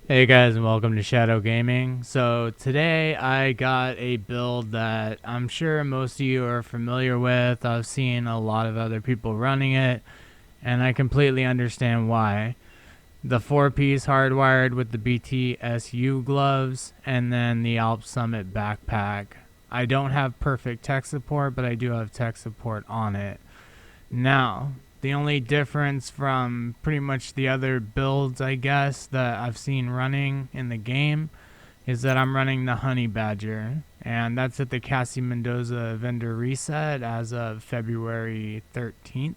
Hey guys, and welcome to Shadow Gaming. So today I got a build that I'm sure most of you are familiar with. I've seen a lot of other people running it, and I completely understand why. The 4-piece hardwired with the BTSU gloves, and then the Alp Summit backpack. I don't have perfect tech support, but I do have tech support on it. Now, the only difference from pretty much the other builds, I guess, that I've seen running in the game is that I'm running the Honey Badger, and that's at the Cassie Mendoza vendor reset as of February 13th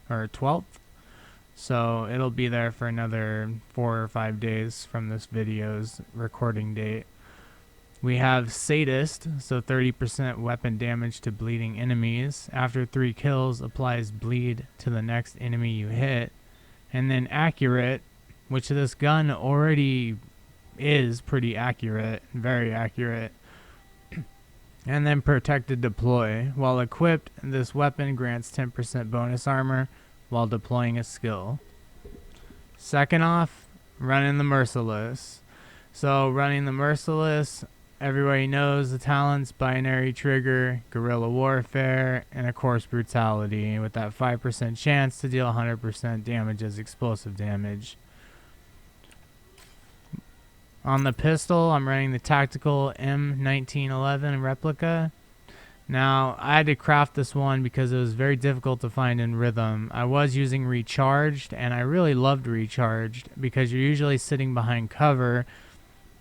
or 12th. So it'll be there for another 4 or 5 days from this video's recording date. We have Sadist, so 30% weapon damage to bleeding enemies. After 3 kills, applies bleed to the next enemy you hit. And then Accurate, which this gun already is pretty accurate, very accurate. And then Protected Deploy. While equipped, this weapon grants 10% bonus armor while deploying a skill. Second off, running the Merciless. So running the Merciless, everybody knows the talents: binary trigger, guerrilla warfare, and of course brutality, with that 5% chance to deal 100% damage as explosive damage. On the pistol, I'm running the tactical M1911 replica. Now, I had to craft this one because it was very difficult to find in Rhythm. I was using Recharged, and I really loved Recharged because you're usually sitting behind cover,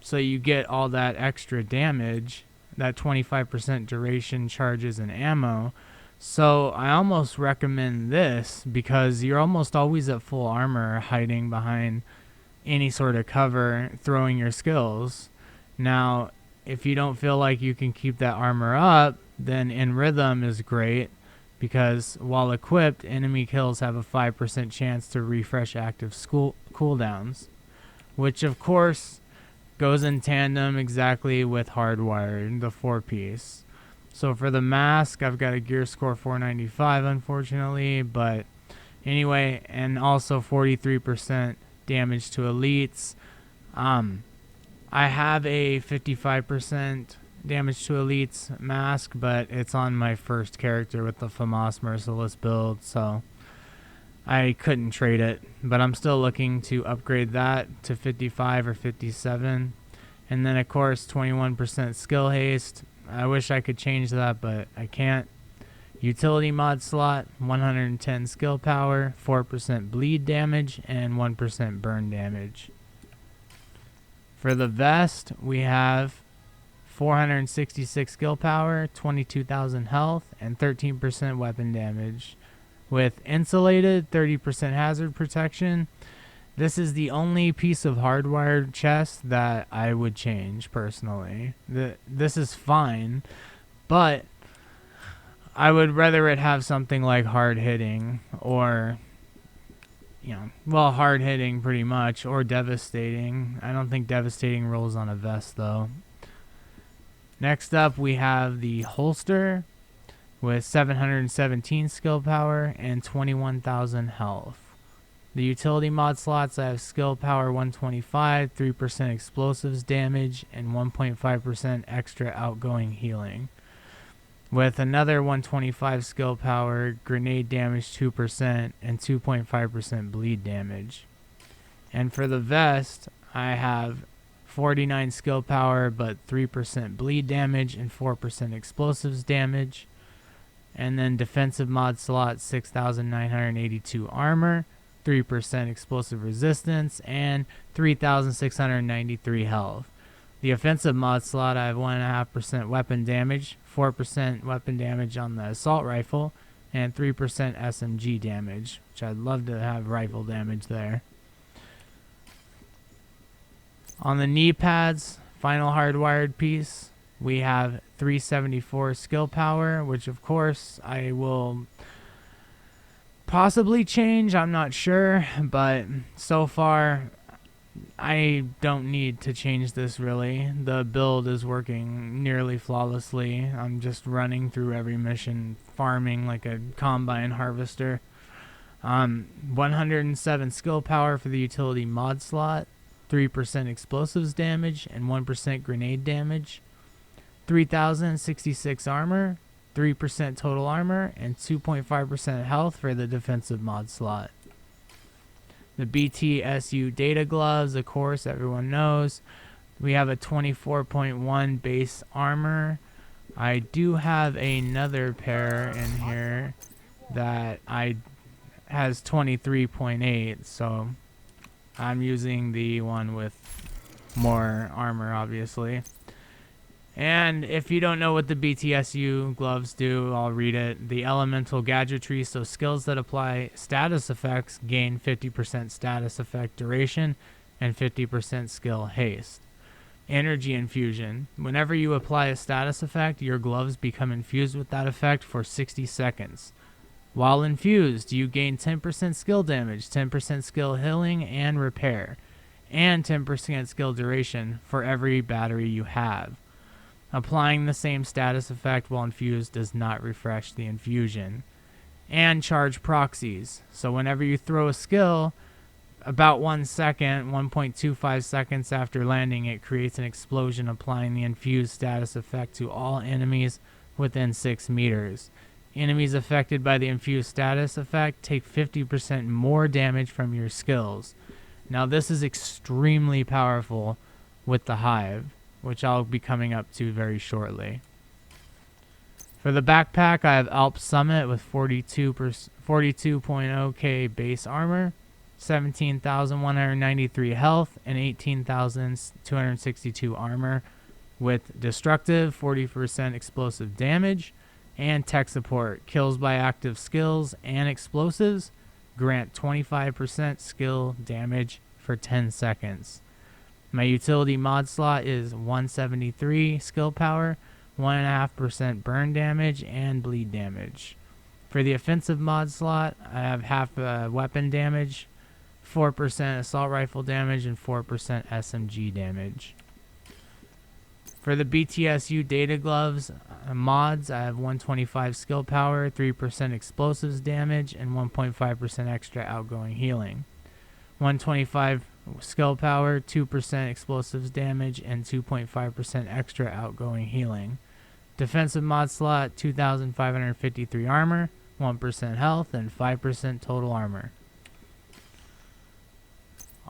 so you get all that extra damage, that 25% duration, charges, and ammo. So I almost recommend this because you're almost always at full armor, hiding behind any sort of cover, throwing your skills. Now, if you don't feel like you can keep that armor up, then In Rhythm is great because while equipped, enemy kills have a 5% chance to refresh active cooldowns, which of course goes in tandem exactly with hardwired, the 4-piece. So for the mask, I've got a gear score 495, unfortunately, but anyway, and also 43% damage to elites. I have a 55% damage to elites mask, but it's on my first character with the FAMAS Merciless build, so I couldn't trade it, but I'm still looking to upgrade that to 55 or 57. And then of course 21% skill haste. I wish I could change that, but I can't. Utility mod slot, 110 skill power, 4% bleed damage, and 1% burn damage. For the vest, we have 466 skill power, 22,000 health, and 13% weapon damage. With insulated, 30% hazard protection. This is the only piece of hardwired chest that I would change personally. This is fine, but I would rather it have something like hard hitting, or hard hitting pretty much, or devastating. I don't think devastating rolls on a vest though. Next up, we have the holster with 717 skill power and 21,000 health. The utility mod slots, I have skill power 125, 3% explosives damage, and 1.5% extra outgoing healing. With another 125 skill power, grenade damage 2%, and 2.5% bleed damage. And for the vest, I have 49 skill power, but 3% bleed damage and 4% explosives damage. And then defensive mod slot, 6,982 armor, 3% explosive resistance, and 3,693 health. The offensive mod slot, I have 1.5% weapon damage, 4% weapon damage on the assault rifle, and 3% SMG damage, which I'd love to have rifle damage there. On the knee pads, final hardwired piece, we have 374 skill power, which of course I will possibly change, I'm not sure, but so far I don't need to change this really. The build is working nearly flawlessly. I'm just running through every mission, farming like a combine harvester. 107 skill power for the utility mod slot, 3% explosives damage, and 1% grenade damage. 3,066 armor, 3% total armor, and 2.5% health for the defensive mod slot. The BTSU data gloves, of course, everyone knows. We have a 24.1 base armor. I do have another pair in here that has 23.8, so I'm using the one with more armor, obviously. And if you don't know what the BTSU gloves do, I'll read it. The elemental gadgetry, so skills that apply status effects gain 50% status effect duration and 50% skill haste. Energy infusion. Whenever you apply a status effect, your gloves become infused with that effect for 60 seconds. While infused, you gain 10% skill damage, 10% skill healing and repair, and 10% skill duration for every battery you have. Applying the same status effect while infused does not refresh the infusion. And charge proxies. So whenever you throw a skill, about 1 second, 1.25 seconds after landing, it creates an explosion applying the infused status effect to all enemies within 6 meters. Enemies affected by the infused status effect take 50% more damage from your skills. Now this is extremely powerful with the Hive, which I'll be coming up to very shortly. For the backpack, I have Alp Summit with 42.0k base armor, 17,193 health, and 18,262 armor with destructive, 40% explosive damage, and tech support. Kills by active skills and explosives grant 25% skill damage for 10 seconds. My utility mod slot is 173 skill power, 1.5% burn damage, and bleed damage. For the offensive mod slot, I have half weapon damage, 4% assault rifle damage, and 4% SMG damage. For the BTSU data gloves mods, I have 125 skill power, 3% explosives damage, and 1.5% extra outgoing healing. 125 skill power, 2% explosives damage, and 2.5% extra outgoing healing. Defensive mod slot, 2,553 armor, 1% health, and 5% total armor.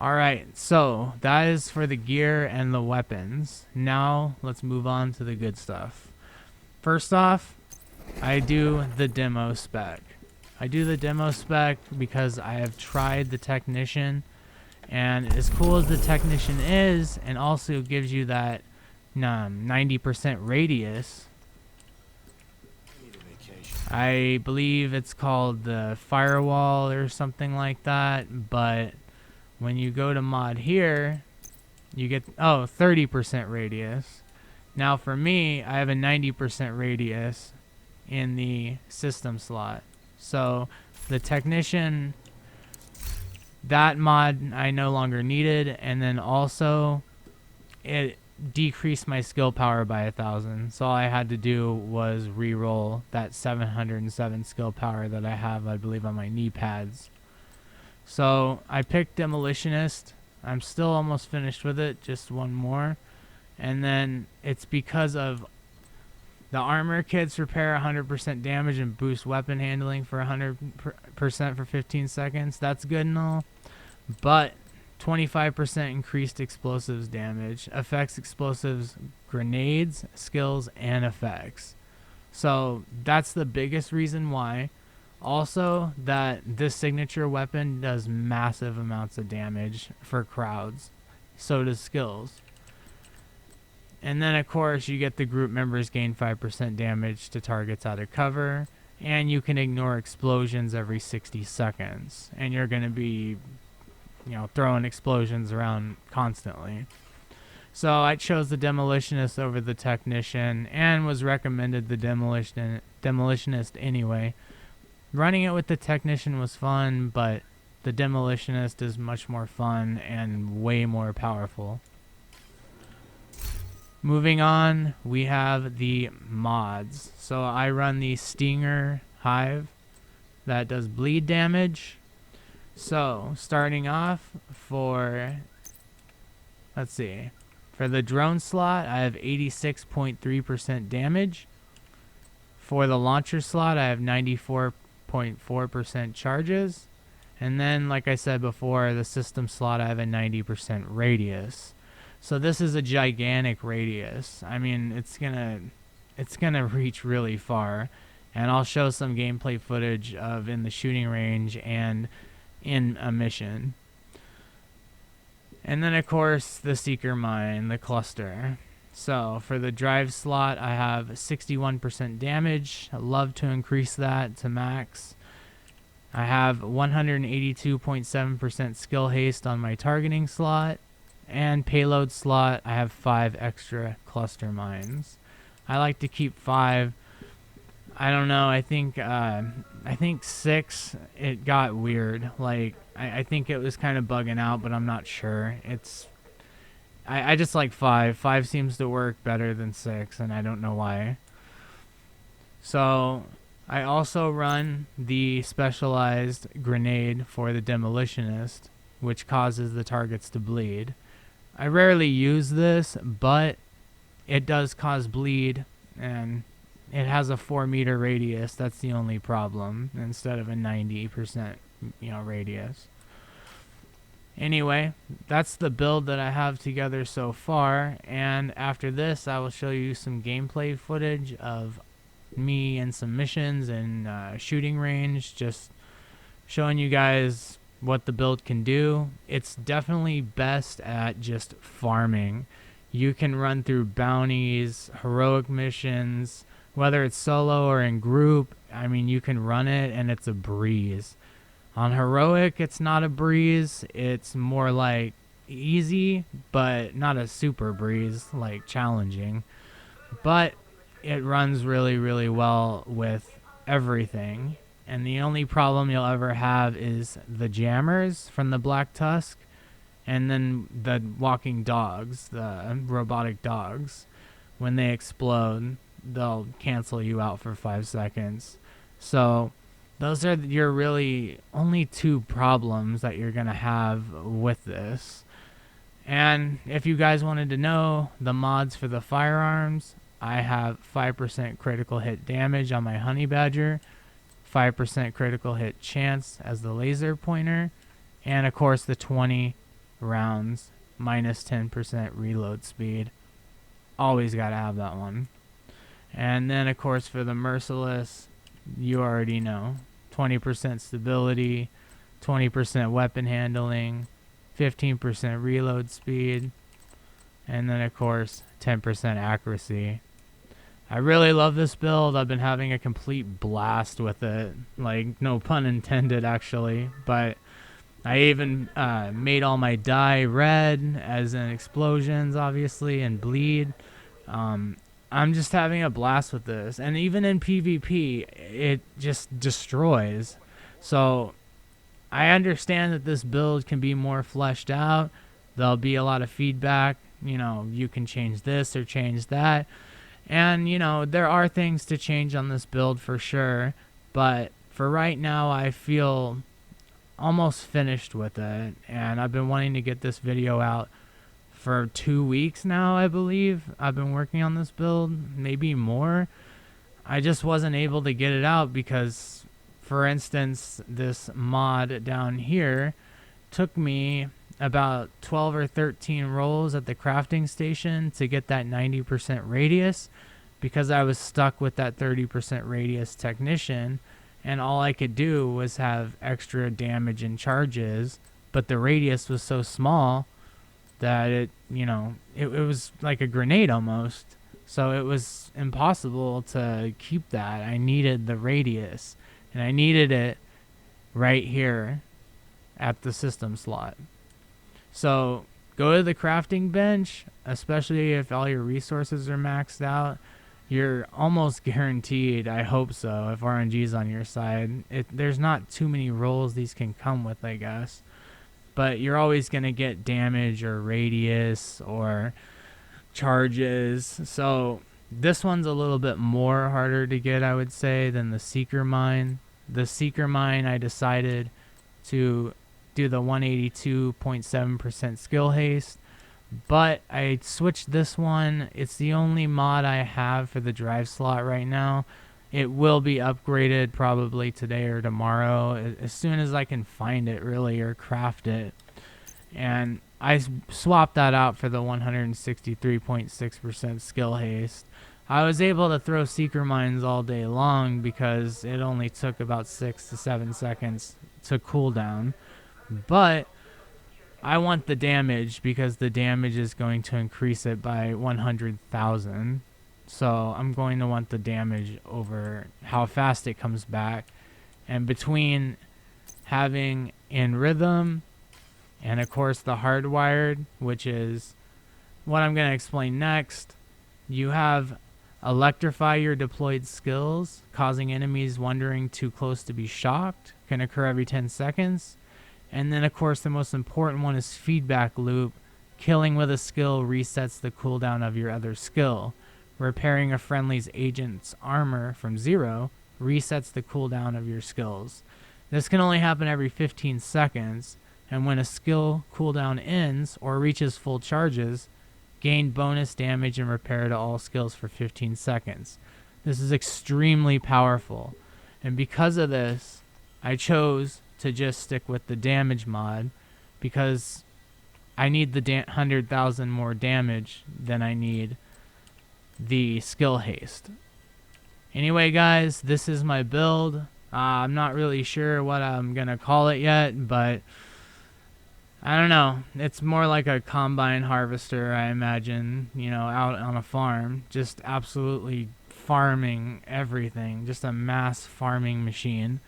Alright, so that is for the gear and the weapons. Now let's move on to the good stuff. First off, I do the demo spec. I do the demo spec because I have tried the Technician, and as cool as the Technician is, and also gives you that 90% radius, I believe it's called the Firewall or something like that, but when you go to mod here, you get 30% radius. Now for me, I have a 90% radius in the system slot. So the Technician, that mod I no longer needed, and then also it decreased my skill power by 1,000. So all I had to do was re-roll that 707 skill power that I have, I believe, on my knee pads. So I picked Demolitionist. I'm still almost finished with it, just one more. And then it's because of the armor kits repair 100% damage and boost weapon handling for 100% for 15 seconds. That's good and all, but 25% increased explosives damage affects explosives, grenades, skills, and effects. So that's the biggest reason why. Also, that this signature weapon does massive amounts of damage for crowds. So does skills. And then, of course, you get the group members gain 5% damage to targets out of cover. And you can ignore explosions every 60 seconds. And you're going to be, throwing explosions around constantly. So I chose the Demolitionist over the Technician, and was recommended the Demolitionist anyway. Running it with the Technician was fun, but the Demolitionist is much more fun and way more powerful. Moving on, we have the mods. So I run the Stinger Hive that does bleed damage. So starting off for let's see. For the drone slot, I have 86.3% damage. For the launcher slot, I have 94.4% charges. And then, like I said before, the system slot, I have a 90% radius. So this is a gigantic radius. I mean, it's gonna reach really far. And I'll show some gameplay footage of in the shooting range and in a mission. And then, of course, the Seeker mine, the cluster. So for the drive slot, I have 61% damage. I love to increase that to max. I have 182.7% skill haste on my targeting slot. And payload slot, I have 5 extra cluster mines. I like to keep 5. I don't know, I think 6, it got weird. Like, I think it was kind of bugging out, but I'm not sure. I just like 5. 5 seems to work better than 6, and I don't know why. So, I also run the specialized grenade for the demolitionist, which causes the targets to bleed. I rarely use this, but it does cause bleed, and it has a 4-meter radius. That's the only problem, instead of a 90% radius. Anyway, that's the build that I have together so far, and after this I will show you some gameplay footage of me and some missions and shooting range, just showing you guys what the build can do. It's definitely best at just farming. You can run through bounties, heroic missions, whether it's solo or in group. I mean, you can run it and it's a breeze. On heroic, it's not a breeze. It's more like easy, but not a super breeze, like challenging. But it runs really, really well with everything. And the only problem you'll ever have is the jammers from the Black Tusk, and then the walking dogs, the robotic dogs. When they explode, they'll cancel you out for 5 seconds. So those are your really only 2 problems that you're going to have with this. And if you guys wanted to know the mods for the firearms, I have 5% critical hit damage on my honey badger, 5% critical hit chance as the laser pointer, and of course the 20 rounds minus 10% reload speed. Always gotta have that one. And then of course for the merciless, you already know, 20% stability, 20% weapon handling, 15% reload speed, and then of course 10% accuracy. I really love this build. I've been having a complete blast with it. Like, no pun intended, actually. But I even made all my dye red, as in explosions, obviously, and bleed. I'm just having a blast with this. And even in PvP, it just destroys. So, I understand that this build can be more fleshed out. There'll be a lot of feedback. You can change this or change that. And, there are things to change on this build for sure, but for right now, I feel almost finished with it, and I've been wanting to get this video out for 2 weeks now, I believe. I've been working on this build, maybe more. I just wasn't able to get it out because, for instance, this mod down here took me about 12 or 13 rolls at the crafting station to get that 90% radius, because I was stuck with that 30% radius technician, and all I could do was have extra damage and charges, but the radius was so small that it was like a grenade almost. So it was impossible to keep that. I needed the radius, and I needed it right here at the system slot. So go to the crafting bench, especially if all your resources are maxed out. You're almost guaranteed, I hope so, if RNG's on your side. There's not too many rolls these can come with, I guess. But you're always going to get damage or radius or charges. So this one's a little bit more harder to get, I would say, than the Seeker mine. The Seeker mine, I decided to do the 182.7% skill haste. But I switched this one. It's the only mod I have for the drive slot right now. It will be upgraded probably today or tomorrow, as soon as I can find it, really, or craft it. And I swapped that out for the 163.6% skill haste. I was able to throw seeker mines all day long because it only took about 6 to 7 seconds to cool down. But I want the damage because the damage is going to increase it by 100,000. So I'm going to want the damage over how fast it comes back. And between having in rhythm and of course the hardwired, which is what I'm going to explain next, you have electrify your deployed skills, causing enemies wandering too close to be shocked, can occur every 10 seconds. And then of course the most important one is feedback loop. Killing with a skill resets the cooldown of your other skill. Repairing a friendly's agent's armor from 0 resets the cooldown of your skills. This can only happen every 15 seconds, and when a skill cooldown ends or reaches full charges, gain bonus damage and repair to all skills for 15 seconds. This is extremely powerful, and because of this, I chose to just stick with the damage mod because I need the 100,000 more damage than I need the skill haste. Anyway guys, this is my build. I'm not really sure what I'm gonna call it yet, but I don't know. It's more like a combine harvester, I imagine, you know, out on a farm, just absolutely farming everything, just a mass farming machine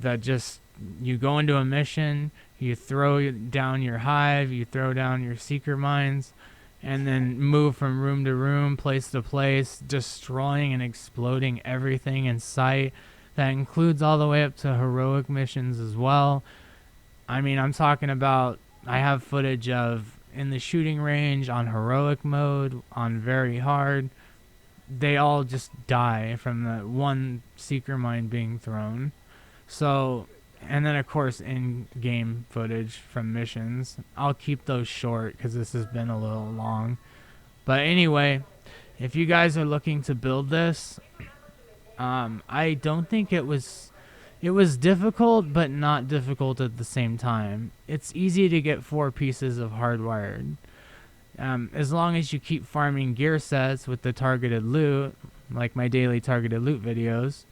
that just, you go into a mission, you throw down your hive, you throw down your seeker mines, and then move from room to room, place to place, destroying and exploding everything in sight. That includes all the way up to heroic missions as well. I mean, I'm talking about, I have footage of in the shooting range, on heroic mode, on very hard. They all just die from the one seeker mine being thrown. So, and then of course in-game footage from missions. I'll keep those short because this has been a little long. But anyway, if you guys are looking to build this, I don't think it was difficult, but not difficult at the same time. It's easy to get 4 pieces of hardwired. As long as you keep farming gear sets with the targeted loot, like my daily targeted loot videos,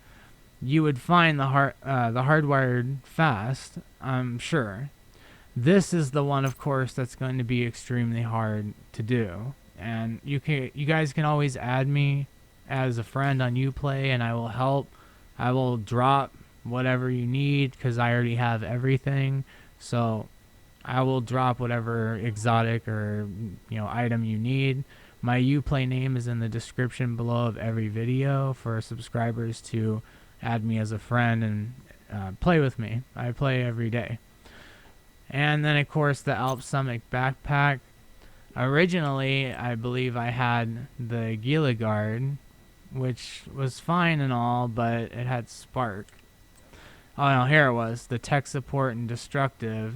you would find the hardwired fast, I'm sure. This is the one, of course, that's going to be extremely hard to do. And you guys can always add me as a friend on uPlay, and I will help. I will drop whatever you need because I already have everything. So I will drop whatever exotic or item you need. My uPlay name is in the description below of every video for subscribers to add me as a friend and play with me. I play every day. And then of course the Alp Summit backpack. Originally I believe I had the Gila Guard, which was fine and all, but it had spark. Oh no, here it was, the tech support and destructive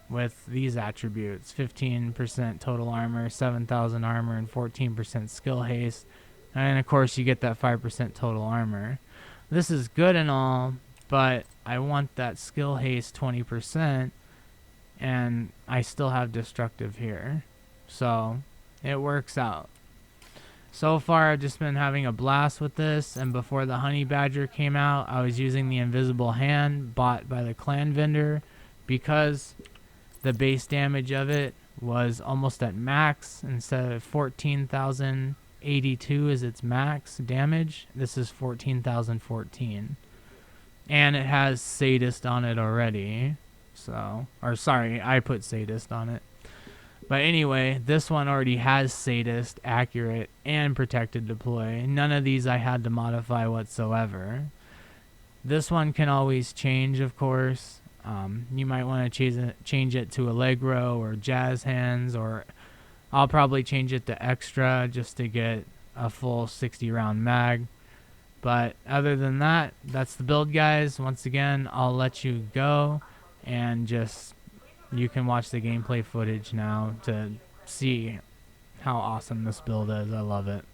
with these attributes: 15% total armor, 7,000 armor, and 14% skill haste. And of course you get that 5% total armor. This is good and all, but I want that skill haste 20%, and I still have destructive here. So it works out. So far I've just been having a blast with this, and before the honey badger came out, I was using the invisible hand bought by the clan vendor because the base damage of it was almost at max. Instead of 14,082 is its max damage, this is 14,014, and it has sadist on it already. So, or sorry, I put sadist on it. But anyway, this one already has sadist, accurate, and protected deploy. None of these I had to modify whatsoever. This one can always change, of course. You might want to change it to Allegro or Jazz Hands, or I'll probably change it to Extra just to get a full 60 round mag. But other than that, that's the build, guys. Once again, I'll let you go and just, you can watch the gameplay footage now to see how awesome this build is. I love it.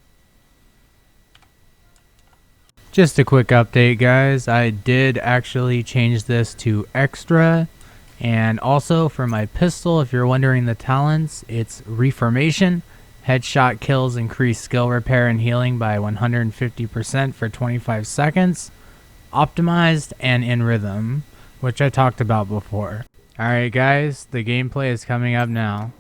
Just a quick update, guys. I did actually change this to extra. And also for my pistol, if you're wondering the talents, it's reformation. Headshot kills increase skill repair and healing by 150% for 25 seconds. Optimized and in rhythm, which I talked about before. Alright guys, the gameplay is coming up now.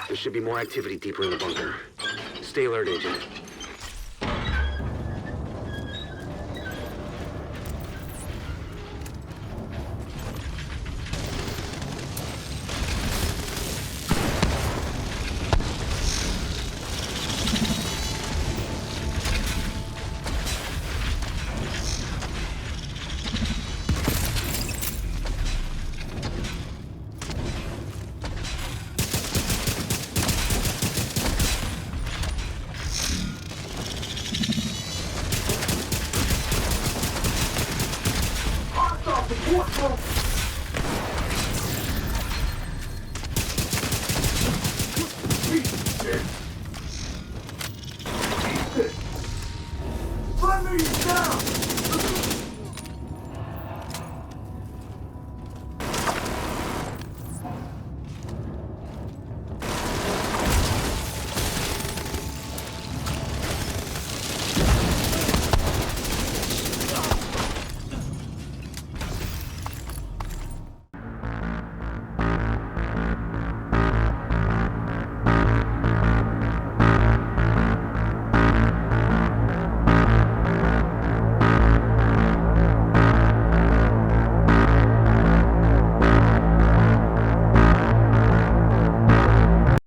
There should be more activity deeper in the bunker. Stay alert, Agent.